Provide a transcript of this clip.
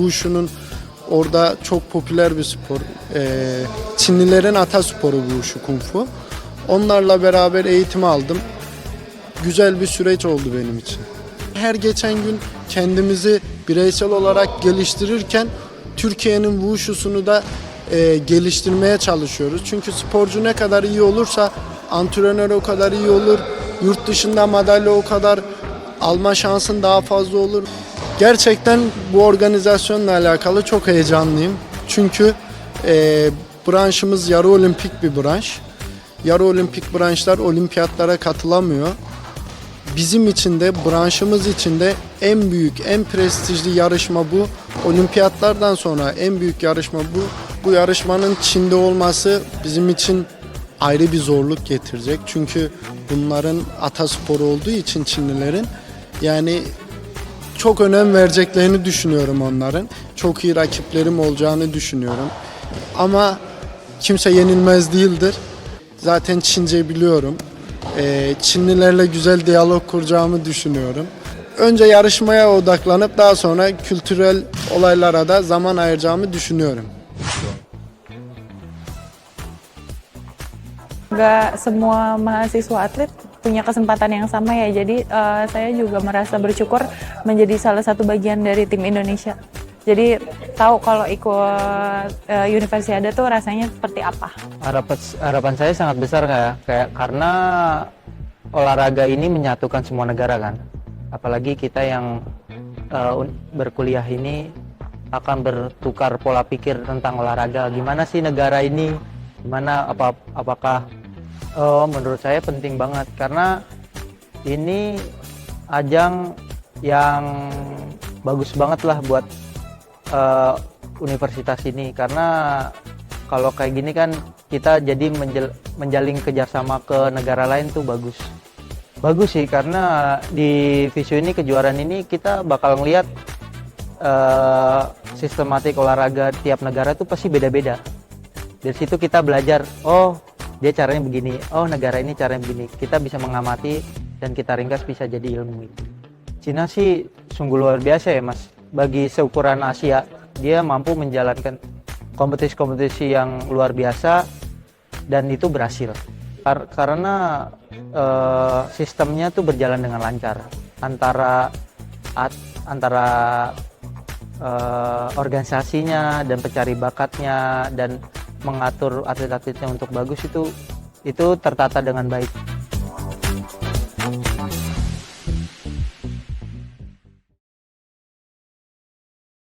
Wushu'nun orada çok popüler bir spor. Çinlilerin atasporu Wushu Kung Fu. Onlarla beraber eğitim aldım. Güzel bir süreç oldu benim için. Her geçen gün kendimizi bireysel olarak geliştirirken Türkiye'nin Wushu'sunu da geliştirmeye çalışıyoruz. Çünkü sporcu ne kadar iyi olursa antrenör o kadar iyi olur. Yurt dışında madalya o kadar alma şansın daha fazla olur. Gerçekten bu organizasyonla alakalı çok heyecanlıyım. Çünkü branşımız yarı olimpik bir branş. Yarı olimpik branşlar olimpiyatlara katılamıyor. Bizim için de branşımız için de en büyük, en prestijli yarışma bu. Olimpiyatlardan sonra en büyük yarışma bu. Bu yarışmanın Çin'de olması bizim için ayrı bir zorluk getirecek. Çünkü bunların atasporu olduğu için Çinlilerin yani çok önem vereceklerini düşünüyorum onların. Çok iyi rakiplerim olacağını düşünüyorum. Ama kimse yenilmez değildir. Zaten Çince biliyorum. Çinlilerle güzel diyalog kuracağımı düşünüyorum. Önce yarışmaya odaklanıp daha sonra kültürel olaylara da zaman ayıracağımı düşünüyorum. Nggak semua mahasiswa atlet punya kesempatan yang sama ya, jadi saya juga merasa bersyukur menjadi salah satu bagian dari tim Indonesia. Jadi tahu kalau ikut Universiade tuh rasanya seperti apa. Harapan saya sangat besar kayak karena olahraga ini menyatukan semua negara kan. Apalagi kita yang berkuliah ini akan bertukar pola pikir tentang olahraga. Gimana sih negara ini? Gimana apakah menurut saya penting banget karena ini ajang yang bagus banget lah buat universitas ini, karena kalau kayak gini kan kita jadi menjalin kerjasama ke negara lain tuh bagus sih, karena di Visio ini kejuaraan ini kita bakal ngelihat sistematik olahraga tiap negara tuh pasti beda-beda. Dari situ kita belajar, oh dia caranya begini, oh negara ini caranya begini. Kita bisa mengamati dan kita ringkas bisa jadi ilmu itu. Cina sih sungguh luar biasa ya mas. Bagi seukuran Asia, dia mampu menjalankan kompetisi-kompetisi yang luar biasa dan itu berhasil. Karena sistemnya tuh berjalan dengan lancar antara organisasinya dan pencari bakatnya dan mengatur atlet-atletnya untuk bagus itu tertata dengan baik.